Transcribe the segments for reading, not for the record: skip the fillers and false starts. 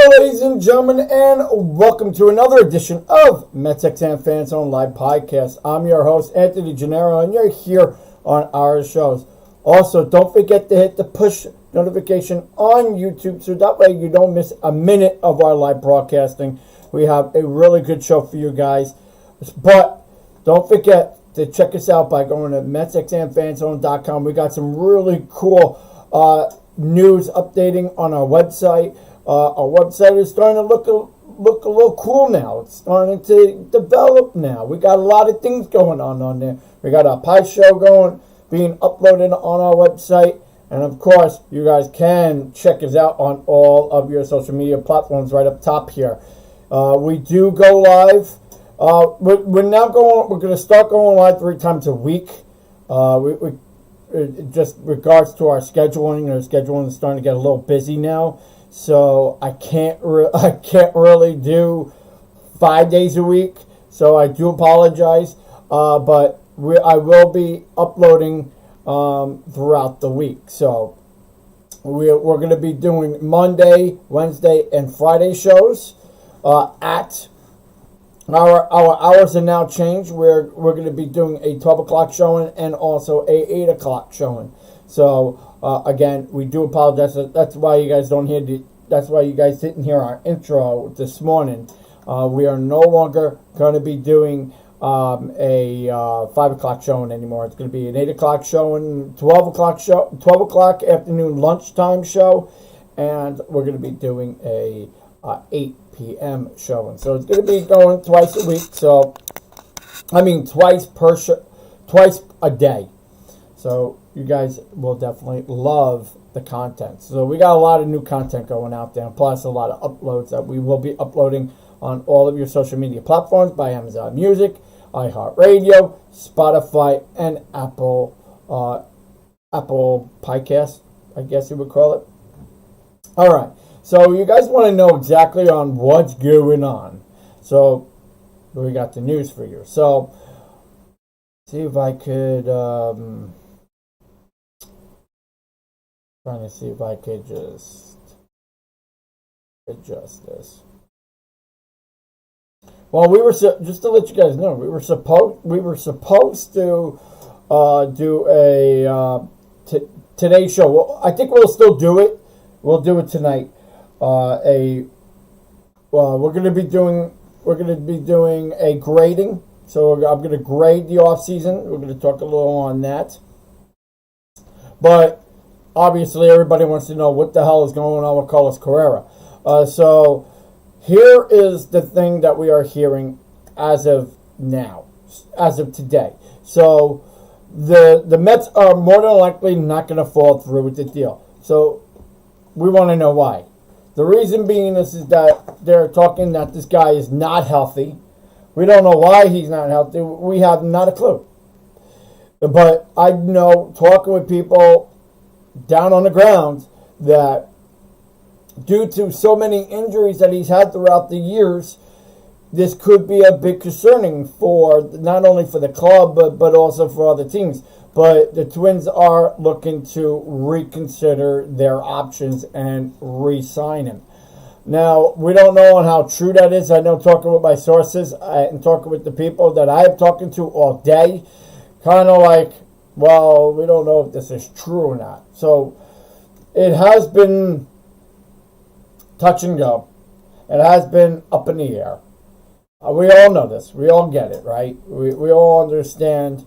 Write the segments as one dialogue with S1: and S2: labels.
S1: Hello, ladies and gentlemen, and welcome to another edition of MetsXMFanZone Live Podcast. I'm your host, Anthony Gennaro, and you're here on our shows. Also, don't forget to hit the push notification on YouTube so that way you don't miss a minute of our live broadcasting. We have a really good show for you guys. But don't forget to check us out by going to MetsXMFanZone.com. We got some really cool news updating on our website. Our website is starting to look a little cool now. It's starting to develop now. We got a lot of things going on there. We got our pie show being uploaded on our website. And of course, you guys can check us out on all of your social media platforms right up top here. We do go live. We're going to start going live 3 times a week. Just regards to our scheduling. Our scheduling is starting to get a little busy now. So I can't really do 5 days a week. So I do apologize. But I will be uploading throughout the week. So we're going to be doing Monday, Wednesday, and Friday shows. At our hours are now changed. We're going to be doing a 12 o'clock showing and also a 8 o'clock showing. So again, we do apologize. That's why you guys that's why you guys didn't hear our intro this morning. We are no longer going to be doing a 5 o'clock showing anymore. It's going to be an 8 o'clock showing, 12 o'clock afternoon lunchtime show, and we're going to be doing a 8 p.m. showing. So it's going to be going twice a week. So twice a day. So you guys will definitely love the content. So we got a lot of new content going out there, plus a lot of uploads that we will be uploading on all of your social media platforms by Amazon Music, Iheart Radio, Spotify, and Apple Podcast, I guess you would call it. All right. So you guys want to know exactly on what's going on. So we got the news for you. So see if I could trying to see if I could just adjust this. Well, just to let you guys know, we were supposed to do a Today show. Well, I think we'll still do it. We'll do it tonight. We're going to be doing a grading. So I'm going to grade the off season. We're going to talk a little on that. But obviously, everybody wants to know what the hell is going on with Carlos Correa. So here is the thing that we are hearing as of now, as of today. So the Mets are more than likely not going to fall through with the deal. So we want to know why. The reason being is that they're talking that this guy is not healthy. We don't know why he's not healthy. We have not a clue. But I know, talking with people down on the ground, that due to so many injuries that he's had throughout the years, this could be a bit concerning for not only for the club but also for other teams. But the Twins are looking to reconsider their options and re-sign him. Now, we don't know on how true that is. I know, talking with my sources and talking with the people that I have talking to all day, kind of like, well, we don't know if this is true or not. So it has been touch and go. It has been up in the air. We all know this. We all get it, right? We all understand,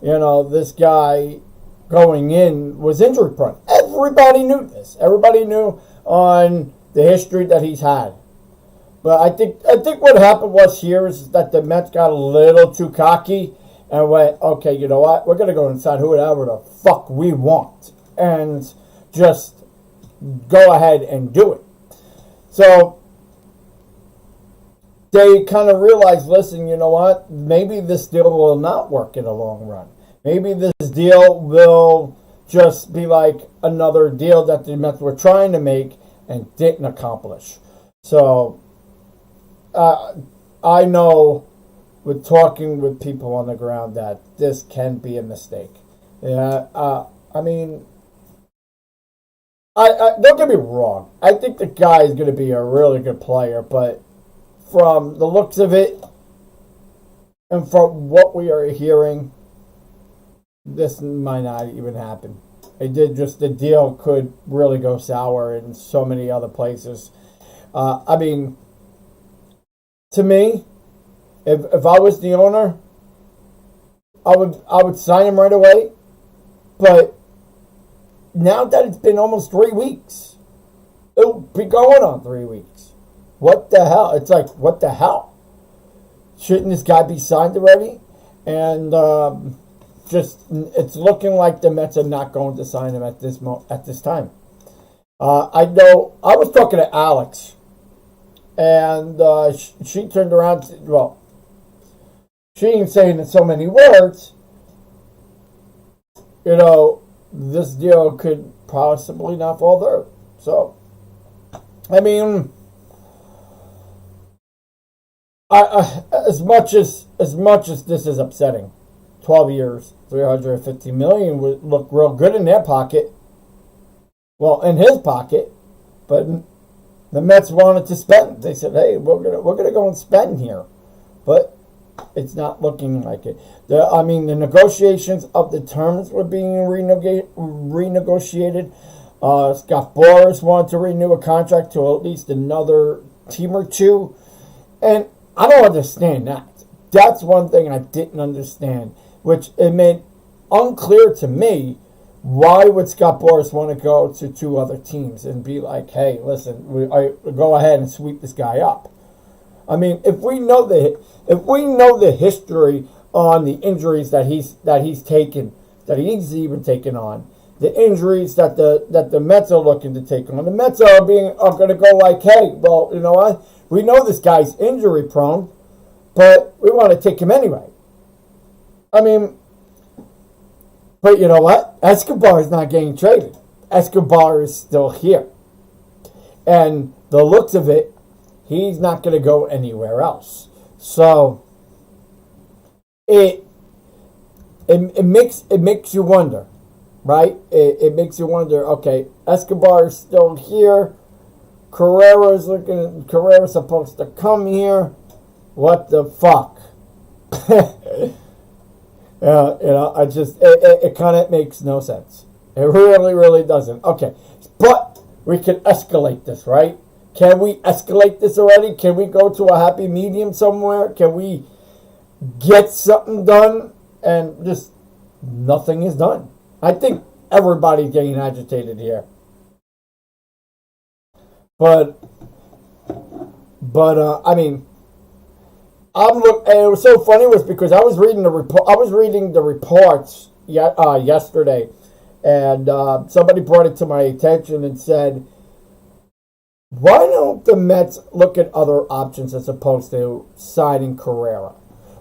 S1: this guy going in was injury prone. Everybody knew this. Everybody knew on the history that he's had. But I think what happened was here is that the Mets got a little too cocky and went, okay, you know what? We're going to go inside whoever the fuck we want and just go ahead and do it. So they kind of realized, listen, you know what? Maybe this deal will not work in the long run. Maybe this deal will just be like another deal that the Mets were trying to make and didn't accomplish. So I know, with talking with people on the ground, that this can be a mistake. Yeah, I don't get me wrong. I think the guy is going to be a really good player, but from the looks of it and from what we are hearing, this might not even happen. The deal could really go sour in so many other places. I mean, to me, if I was the owner, I would sign him right away. But now that it's been almost 3 weeks, it'll be going on 3 weeks. What the hell? It's like, what the hell? Shouldn't this guy be signed already? And it's looking like the Mets are not going to sign him at this time. I know. I was talking to Alex, and she turned around. She ain't saying in so many words. This deal could possibly not fall through. So, I mean, as much as this is upsetting, 12 years, $350 million would look real good in their pocket. Well, in his pocket, but the Mets wanted to spend. They said, "Hey, we're gonna go and spend here," but it's not looking like it. The negotiations of the terms were being renegotiated. Scott Boras wanted to renew a contract to at least another team or two, and I don't understand that. That's one thing I didn't understand, which it made unclear to me. Why would Scott Boras want to go to 2 other teams and be like, "Hey, listen, go ahead and sweep this guy up"? I mean, if we know the history on the injuries that he's taken, that he's even taken on, the injuries that the Mets are looking to take on, the Mets are going to go like, "Hey, well, you know what? We know this guy's injury prone, but we want to take him anyway." I mean, but you know what? Escobar is not getting traded. Escobar is still here. And the looks of it, he's not going to go anywhere else. So it makes you wonder, right? It makes you wonder, okay, Escobar is still here. Carrera's supposed to come here. What the fuck? It kind of makes no sense. It really, really doesn't. Okay, but we can escalate this, right? Can we escalate this already? Can we go to a happy medium somewhere? Can we get something done? And just nothing is done. I think everybody's getting agitated here. But I mean, and it was so funny was because I was reading the reports yesterday, and somebody brought it to my attention and said, "Why don't the Mets look at other options as opposed to signing Carrera?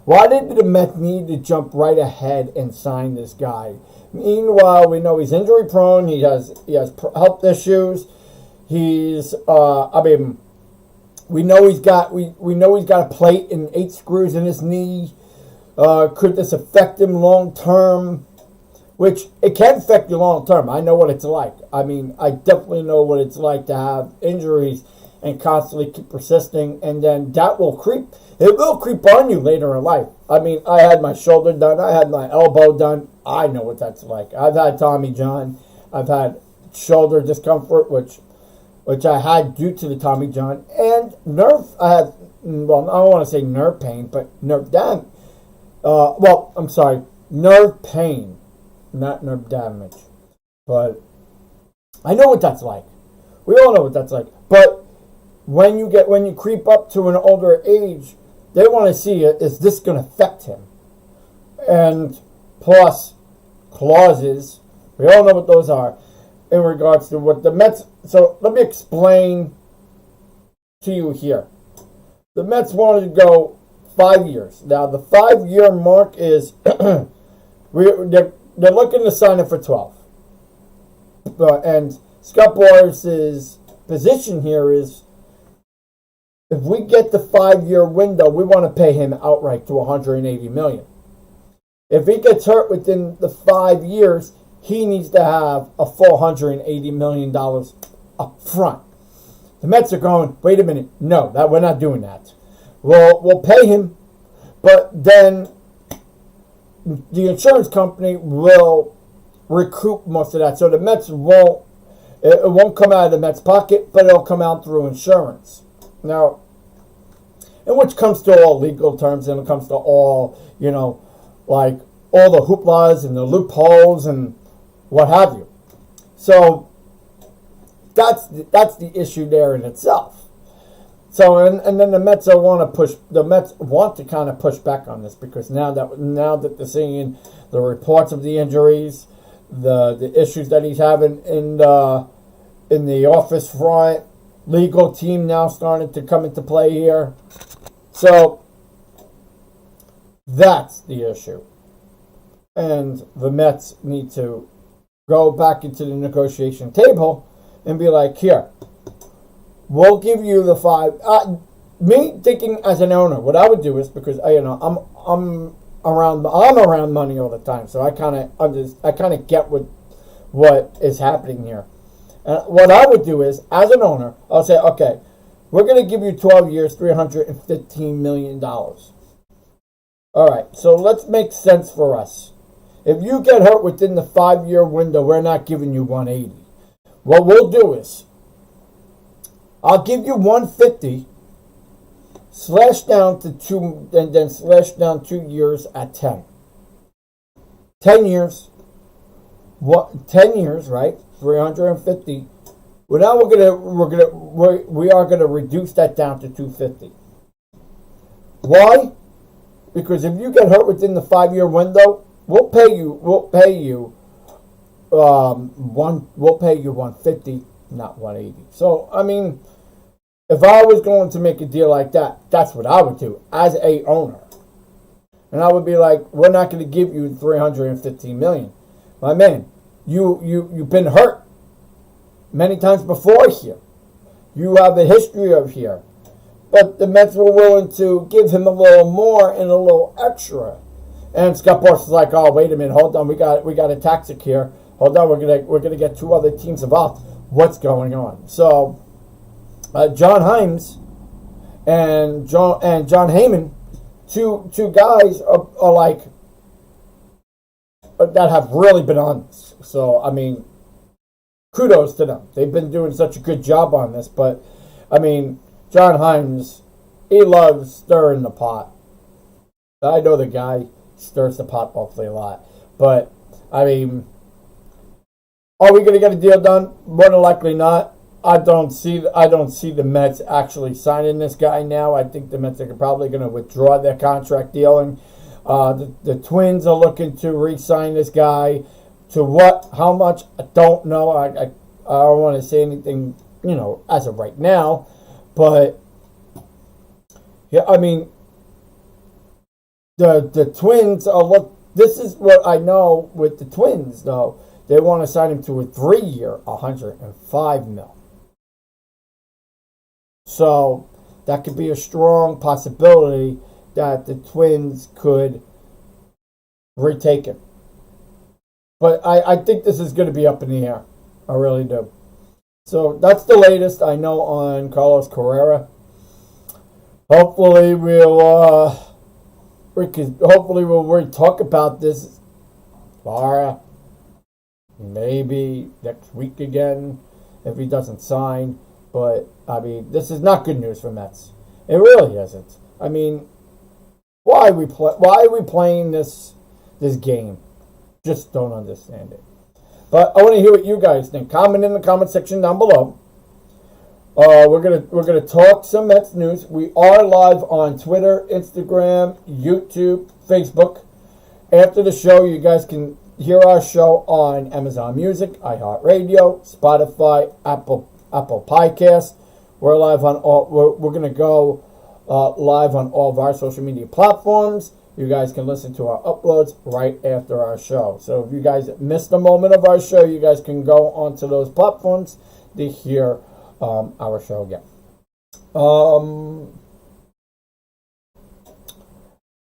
S1: Why did the Mets need to jump right ahead and sign this guy? Meanwhile, we know he's injury prone. He has health issues. We know he's got a plate and 8 screws in his knee. Could this affect him long term? Which it can affect you long term. I know what it's like. I mean, I definitely know what it's like to have injuries and constantly keep persisting, and then that will creep. It will creep on you later in life. I mean, I had my shoulder done. I had my elbow done. I know what that's like. I've had Tommy John. I've had shoulder discomfort, which I had due to the Tommy John, and nerve. I had, well, I don't want to say nerve pain, but nerve damage. Nerve pain, not nerve damage. But I know what that's like. We all know what that's like. But when you creep up to an older age, they want to see, is this going to affect him? And plus clauses, we all know what those are in regards to what the Mets. So let me explain to you here. The Mets wanted to go 5 years. Now the 5-year mark is they're looking to sign it for 12. And Scott Boras' position here is, if we get the 5-year window, we want to pay him outright to $180 million. If he gets hurt within the 5 years, he needs to have a $480 million up front. The Mets are going, wait a minute, no, we're not doing that. We'll pay him, but then the insurance company will recoup most of that. So the Mets won't come out of the Mets' pocket, but it'll come out through insurance. Now, and which comes to all legal terms, and it comes to all, like all the hooplas and the loopholes and what have you. So that's the issue there in itself. So and then the Mets want to kind of push back on this, because now that they're seeing the reports of the injuries, the issues that he's having in the office front, legal team now starting to come into play here. So that's the issue. And the Mets need to go back into the negotiation table and be like, here, we'll give you the 5. Me thinking as an owner, what I would do is, because I'm around money all the time, so I kind of get what is happening here. And what I would do is, as an owner, I'll say, okay, we're going to give you 12 years, $315 million. All right, so let's make sense for us. If you get hurt within the 5-year window, we're not giving you 180. What we'll do is, I'll give you 150, slash down to 2, and then slash down 2 years at 10. 10 years. 10 years, right? 350. Well, now we are gonna reduce that down to 250. Why? Because if you get hurt within the 5-year window, we'll pay you 150, not 180. So I mean, if I was going to make a deal like that, that's what I would do as a owner. And I would be like, we're not going to give you $315 million. My man, you've been hurt many times before here. You have a history of here. But the Mets were willing to give him a little more and a little extra. And Scott Boras is like, oh, wait a minute, hold on, we got a tactic here. Hold on, we're gonna get 2 other teams involved. What's going on? So John Himes and John Heyman, two guys are like that have really been on this. So I mean, kudos to them. They've been doing such a good job on this. But I mean, John Himes, he loves stirring the pot. I know the guy stirs the pot awfully a lot. But I mean, are we going to get a deal done? More than likely not. I don't see the Mets actually signing this guy now. I think the Mets are probably going to withdraw their contract dealing. The Twins are looking to re-sign this guy. To what? How much? I don't know. I don't want to say anything, as of right now. But yeah, I mean, the Twins are this is what I know with the Twins, though. They want to sign him to a 3-year, $105 million. So that could be a strong possibility that the Twins could retake him. But I think this is going to be up in the air. I really do. So that's the latest I know on Carlos Correa. Hopefully we'll talk about this tomorrow, maybe next week again if he doesn't sign. But I mean, this is not good news for Mets. It really isn't. I mean, why are we playing this game? Just don't understand it. But I want to hear what you guys think. Comment in the comment section down below. We're gonna talk some Mets news. We are live on Twitter, Instagram, YouTube, Facebook. After the show, you guys can hear our show on Amazon Music, Iheart Radio, Spotify, Apple Podcasts. We're live on all. We're gonna go live on all of our social media platforms. You guys can listen to our uploads right after our show. So if you guys missed a moment of our show, you guys can go onto those platforms to hear our show again.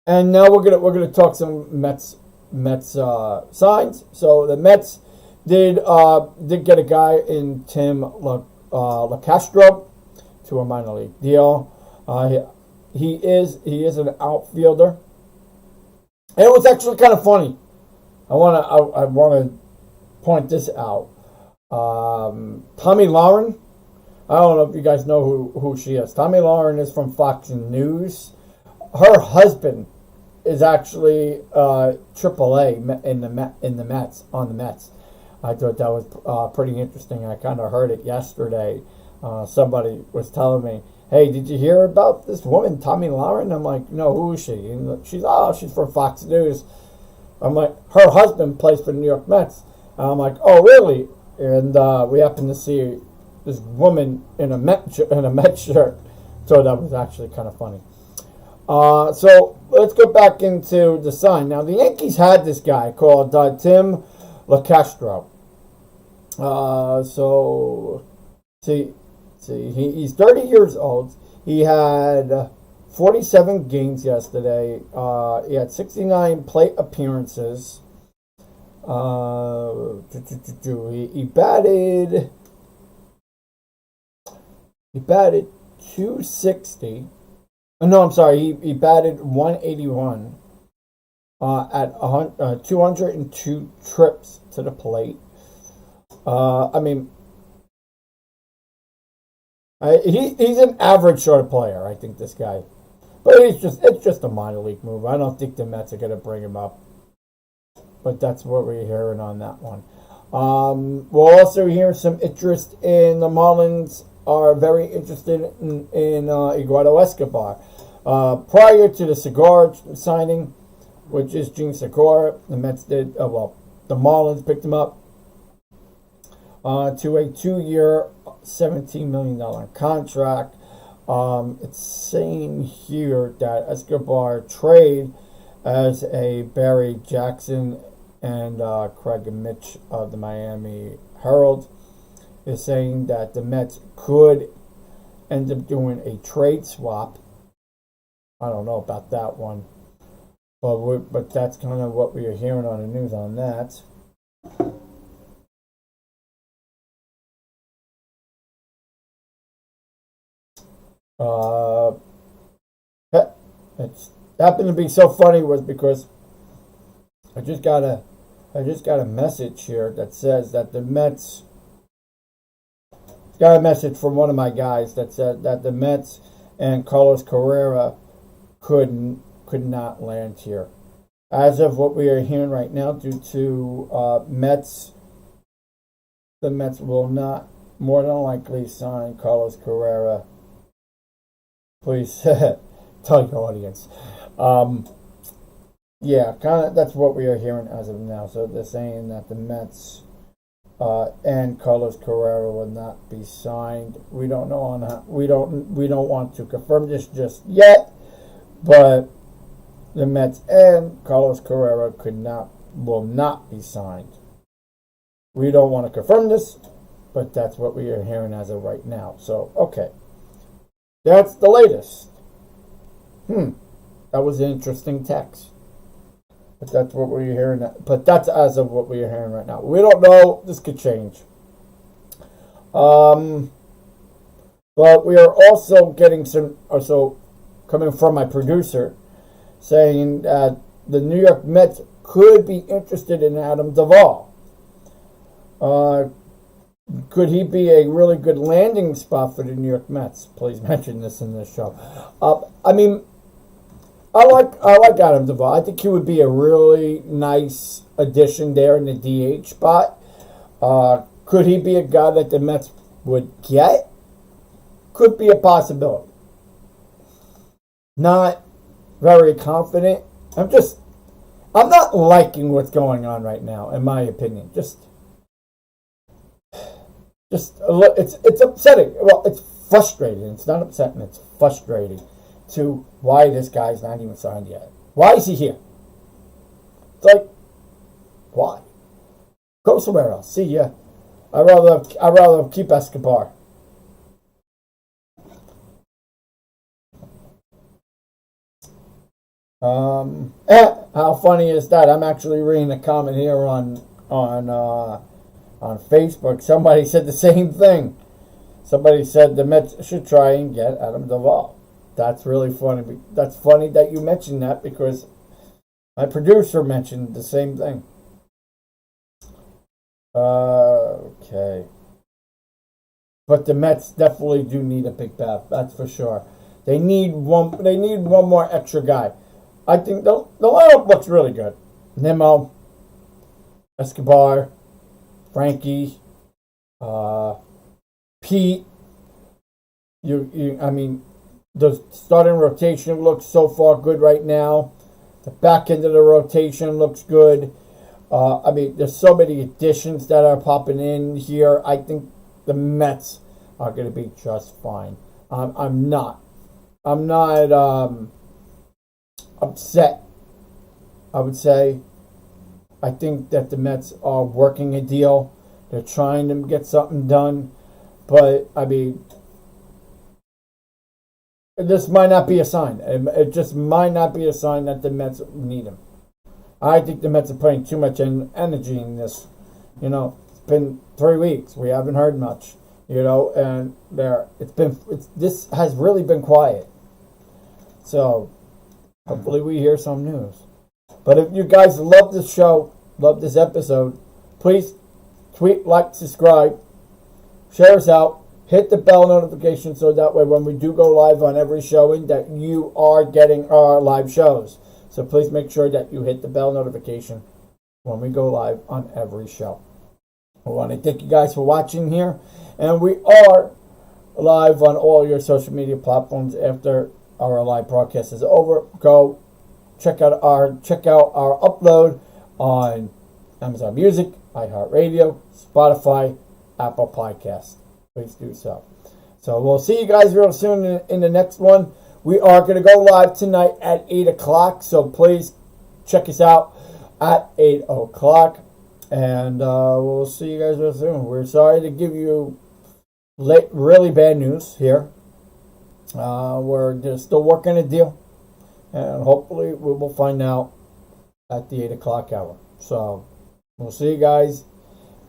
S1: And now we're gonna talk some Mets Mets signs. So the Mets did get a guy in Tim LaCastro to a minor league deal. He is an outfielder, and it was actually kind of funny. I wanna point this out. Tommy Lauren. I don't know if you guys know who she is. Tommy Lauren is from Fox News. Her husband is actually AAA in the Mets, on the Mets. I thought that was pretty interesting. I kind of heard it yesterday. Somebody was telling me, "Hey, did you hear about this woman, Tommy Lauren?" I'm like, "No, who is she?" And she's from Fox News. I'm like, her husband plays for the New York Mets. And I'm like, "Oh, really?" And we happened to see this woman in a Met shirt. So that was actually kind of funny. So let's go back into the sign. Now, the Yankees had this guy called Tim LaCastro. He's 30 years old. He had 47 games yesterday. He had 69 plate appearances. He batted 260. No, I'm sorry. He batted 181 at 202 trips to the plate. He's an average sort of player, I think, this guy. But it's just a minor league move. I don't think the Mets are going to bring him up. But that's what we're hearing on that one. We'll also hear some interest in the Marlins are very interested in Eduardo Escobar. Prior to the Cigar signing, which is Gene Segura, the Mets did, the Marlins picked him up to a 2-year, $17 million contract. It's saying here that Escobar trade as a Barry Jackson and Craig Mitch of the Miami Herald is saying that the Mets could end up doing a trade swap. I don't know about that one, but that's kind of what we are hearing on the news on that. It's happened to be so funny was because I just got a message here that says that the Mets got a message from one of my guys that said that the Mets and Carlos Carrera could not land here. As of what we are hearing right now, due to the Mets will not more than likely sign Carlos Carrera. Please tell your audience. That's what we are hearing as of now. So they're saying that the Mets and Carlos Carrera will not be signed. We don't know on how, we don't want to confirm this just yet, but the Mets and Carlos Carrera will not be signed. We don't want to confirm this, but that's what we are hearing as of right now. So okay, that's the latest. That was an interesting text. But that's what we're hearing. But that's as of what we are hearing right now. We don't know. This could change. But we are also getting coming from my producer, saying that the New York Mets could be interested in Adam Duvall. Could he be a really good landing spot for the New York Mets? Please mention this in this show. I like Adam Duvall. I think he would be a really nice addition there in the DH spot. Could he be a guy that the Mets would get? Could be a possibility. Not very confident. I'm not liking what's going on right now, in my opinion. It's upsetting. Well, it's frustrating. It's not upsetting. It's frustrating to why this guy's not even signed yet. Why is he here? It's like, why? Go somewhere else. See ya. I'd rather keep Escobar. How funny is that? I'm actually reading a comment here on Facebook. Somebody said the same thing. Somebody said the Mets should try and get Adam Duvall. That's really funny. That's funny that you mentioned that because my producer mentioned the same thing. Okay. But the Mets definitely do need a big bat. That's for sure. They need one. They need one more extra guy. I think the lineup looks really good. Nimmo, Escobar, Frankie, Pete. I mean, the starting rotation looks so far good right now. The back end of the rotation looks good. I mean, there's so many additions that are popping in here. I think the Mets are going to be just fine. I'm not upset. I would say. I think that the Mets are working a deal. They're trying to get something done. But, I mean, this might not be a sign. It just might not be a sign that the Mets need him. I think the Mets are putting too much energy in this. You know, it's been 3 weeks. We haven't heard much. You know, and this has really been quiet. So, hopefully we hear some news. But if you guys love this show, love this episode, please tweet, like, subscribe, share us out, hit the bell notification so that way when we do go live on every showing that you are getting our live shows. So please make sure that you hit the bell notification when we go live on every show. I want to thank you guys for watching here. And we are live on all your social media platforms after our live broadcast is over. Go check out our upload on Amazon Music, Iheart Radio, Spotify, Apple Podcasts. Please do so. So we'll see you guys real soon in the next one. We are going to go live tonight at 8 o'clock. So please check us out at 8 o'clock. And we'll see you guys real soon. We're sorry to give you really bad news here. We're still working a deal. And hopefully we will find out at the 8 o'clock hour. So we'll see you guys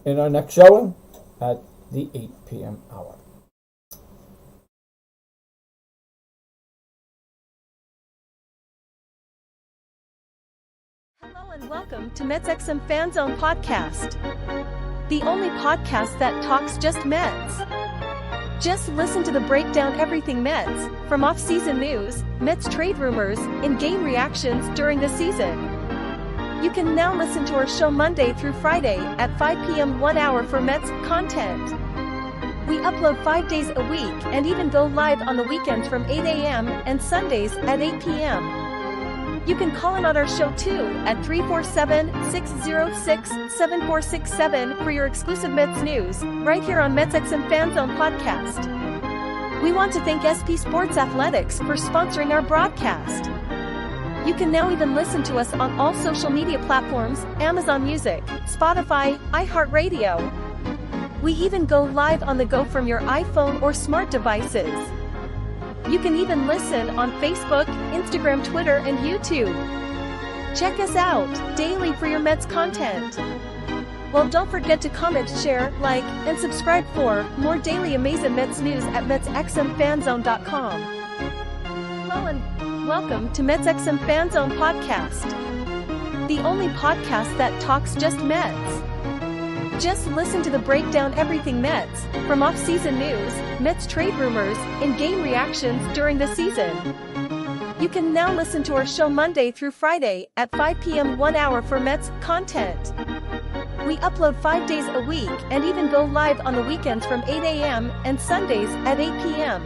S1: in our next showing at the 8 p.m. hour.
S2: Hello and welcome to MetsXMFanZone Podcast, the only podcast that talks just Mets. Just listen to the breakdown everything Mets, from off-season news, Mets trade rumors, and game reactions during the season. You can now listen to our show Monday through Friday at 5 p.m. 1 hour for Mets content. We upload 5 days a week and even go live on the weekends from 8 a.m. and Sundays at 8 p.m. You can call in on our show too at 347-606-7467 for your exclusive Mets news, right here on MetsXMFanZone Podcast. We want to thank SP Sports Athletics for sponsoring our broadcast. You can now even listen to us on all social media platforms, Amazon Music, Spotify, Iheart Radio. We even go live on the go from your iPhone or smart devices. You can even listen on Facebook, Instagram, Twitter, and YouTube. Check us out daily for your Mets content. Well, don't forget to comment, share, like, and subscribe for more daily amazing Mets news at MetsXMFanZone.com. Hello and welcome to MetsXMFanZone Podcast, the only podcast that talks just Mets. Just listen to the breakdown everything Mets, from off-season news, Mets trade rumors, and game reactions during the season. You can now listen to our show Monday through Friday at 5 p.m. 1 hour for Mets content. We upload 5 days a week and even go live on the weekends from 8 a.m. and Sundays at 8 p.m.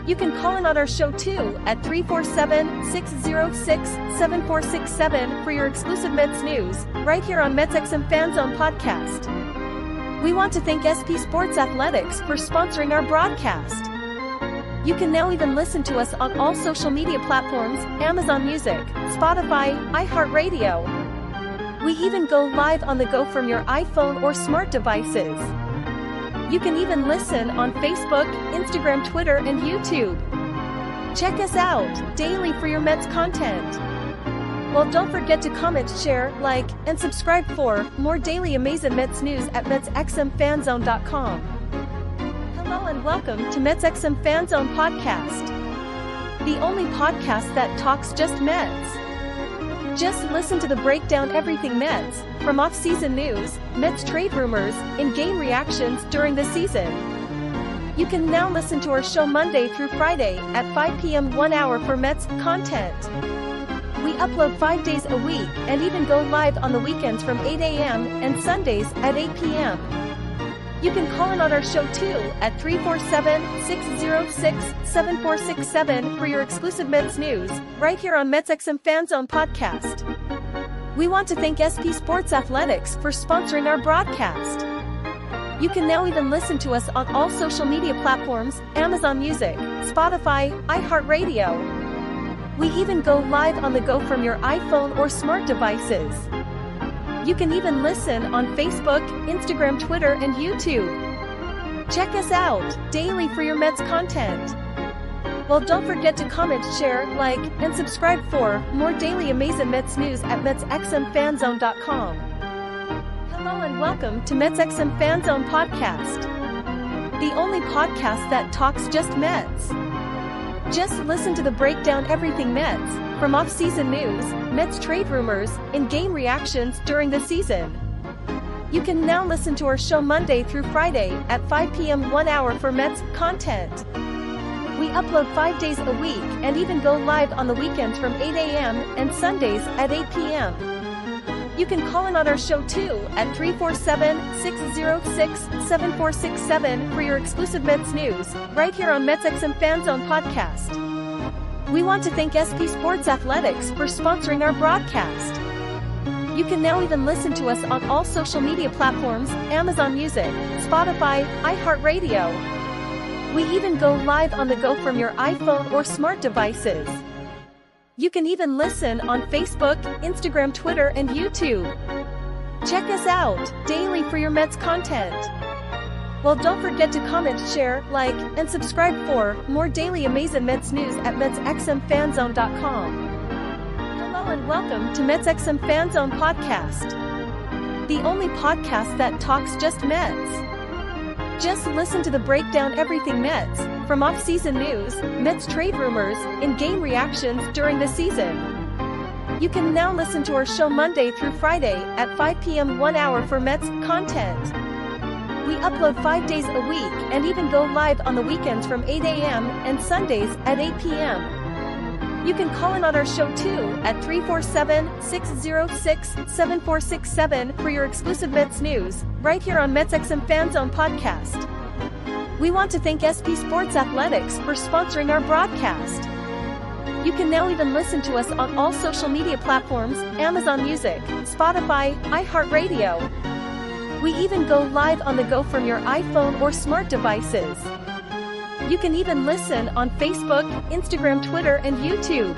S2: You can call in on our show too at 347-606-7467 for your exclusive Mets news, right here on MetsXMFanZone Podcast. We want to thank SP Sports Athletics for sponsoring our broadcast. You can now even listen to us on all social media platforms, Amazon Music, Spotify, Iheart Radio. We even go live on the go from your iPhone or smart devices. You can even listen on Facebook, Instagram, Twitter, and YouTube. Check us out daily for your Mets content. Well, don't forget to comment, share, like, and subscribe for more daily amazing Mets news at MetsXMFanZone.com. Hello and welcome to MetsXMFanZone Podcast, the only podcast that talks just Mets. Just listen to the breakdown everything Mets, from off-season news, Mets trade rumors, in-game reactions during the season. You can now listen to our show Monday through Friday at 5 p.m. 1 hour for Mets content. We upload 5 days a week and even go live on the weekends from 8 a.m. and Sundays at 8 p.m. You can call in on our show too at 347-606-7467 for your exclusive Mets news, right here on MetsXMFanZone Podcast. We want to thank SP Sports Athletics for sponsoring our broadcast. You can now even listen to us on all social media platforms, Amazon Music, Spotify, Iheart Radio. We even go live on the go from your iPhone or smart devices. You can even listen on Facebook, Instagram, Twitter, and YouTube. Check us out daily for your Mets content. Well, don't forget to comment, share, like, and subscribe for more daily amazing Mets news at MetsXMFanZone.com. Hello and welcome to MetsXMFanZone Podcast, the only podcast that talks just Mets. Just listen to the breakdown everything Mets, from off-season news, Mets trade rumors, in-game reactions during the season. You can now listen to our show Monday through Friday at 5 p.m. 1 hour for Mets content. We upload 5 days a week and even go live on the weekends from 8 a.m. and Sundays at 8 p.m. You can call in on our show too at 347-606-7467 for your exclusive Mets news, right here on MetsXMFanZone Podcast. We want to thank SP Sports Athletics for sponsoring our broadcast. You can now even listen to us on all social media platforms, Amazon Music, Spotify, Iheart Radio. We even go live on the go from your iPhone or smart devices. You can even listen on Facebook, Instagram, Twitter, and YouTube. Check us out daily for your Mets content. Well, don't forget to comment, share, like, and subscribe for more daily amazing Mets news at MetsXMFanZone.com. Hello and welcome to MetsXMFanZone Podcast, the only podcast that talks just Mets. Just listen to the breakdown everything Mets, from off-season news, Mets trade rumors, in-game reactions during the season. You can now listen to our show Monday through Friday at 5 p.m. 1 hour for Mets content. We upload 5 days a week and even go live on the weekends from 8 a.m. and Sundays at 8 p.m. You can call in on our show too at 347-606-7467 for your exclusive Mets news, right here on MetsXMFanZone Podcast. We want to thank SP Sports Athletics for sponsoring our broadcast. You can now even listen to us on all social media platforms, Amazon Music, Spotify, Iheart Radio. We even go live on the go from your iPhone or smart devices. You can even listen on Facebook, Instagram, Twitter, and YouTube.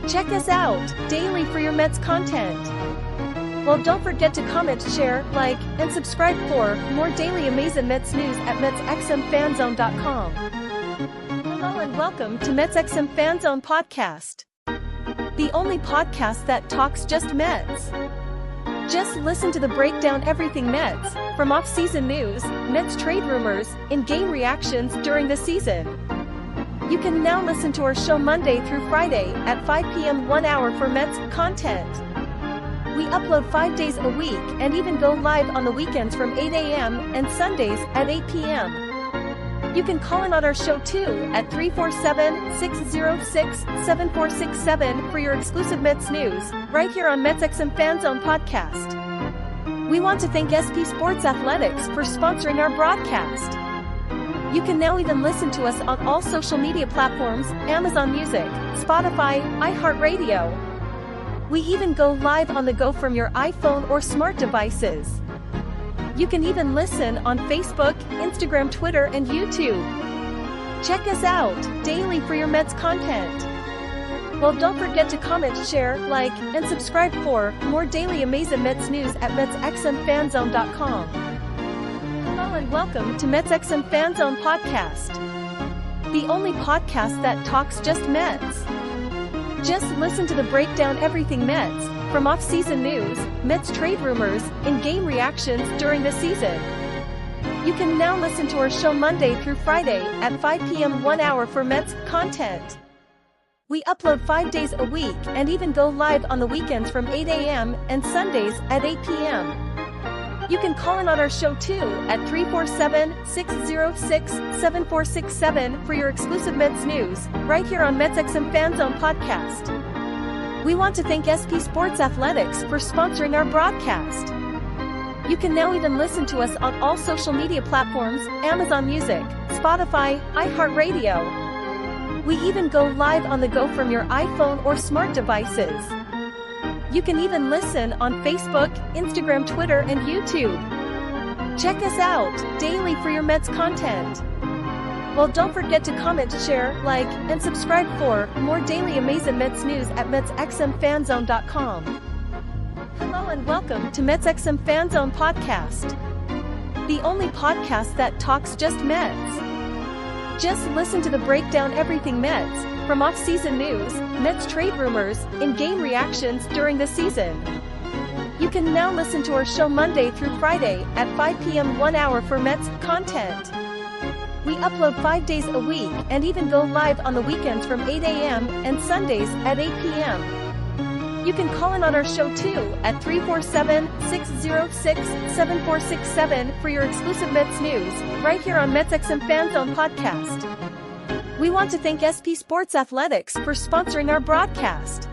S2: Check us out daily for your Mets content. Well, don't forget to comment, share, like, and subscribe for more daily amazing Mets news at MetsXMFanZone.com. Hello and welcome to MetsXMFanZone Podcast, the only podcast that talks just Mets. Just listen to the breakdown everything Mets, from off-season news, Mets trade rumors, in-game reactions during the season. You can now listen to our show Monday through Friday at 5 p.m. 1 hour for Mets content. We upload 5 days a week and even go live on the weekends from 8 a.m. and Sundays at 8 p.m. You can call in on our show too at 347-606-7467 for your exclusive Mets news, right here on MetsXMFanZone Podcast. We want to thank SP Sports Athletics for sponsoring our broadcast. You can now even listen to us on all social media platforms, Amazon Music, Spotify, Iheart Radio. We even go live on the go from your iPhone or smart devices. You can even listen on Facebook, Instagram, Twitter, and YouTube. Check us out daily for your Mets content. Well, don't forget to comment, share, like, and subscribe for more daily amazing Mets news at MetsXMFanZone.com. Hello and welcome to MetsXMFanZone Podcast, the only podcast that talks just Mets. Just listen to the breakdown everything Mets, from off-season news, Mets trade rumors, and game reactions during the season. You can now listen to our show Monday through Friday at 5 p.m. 1 hour for Mets content. We upload 5 days a week and even go live on the weekends from 8 a.m. and Sundays at 8 p.m. You can call in on our show too at 347-606-7467 for your exclusive Mets news, right here on MetsXMFanZone Podcast. We want to thank SP Sports Athletics for sponsoring our broadcast. You can now even listen to us on all social media platforms, Amazon Music, Spotify, Iheart Radio. We even go live on the go from your iPhone or smart devices. You can even listen on Facebook, Instagram, Twitter, and YouTube. Check us out daily for your Mets content. Well, don't forget to comment, share, like, and subscribe for more daily amazing Mets news at MetsXMFanZone.com. Hello and welcome to MetsXMFanZone Podcast, the only podcast that talks just Mets. Just listen to the breakdown everything Mets, from off-season news, Mets trade rumors, and game reactions during the season. You can now listen to our show Monday through Friday at 5 p.m. 1 hour for Mets content. We upload 5 days a week and even go live on the weekends from 8 a.m. and Sundays at 8 p.m. You can call in on our show too at 347-606-7467 for your exclusive Mets news, right here on MetsXMFanZone Podcast. We want to thank SP Sports Athletics for sponsoring our broadcast.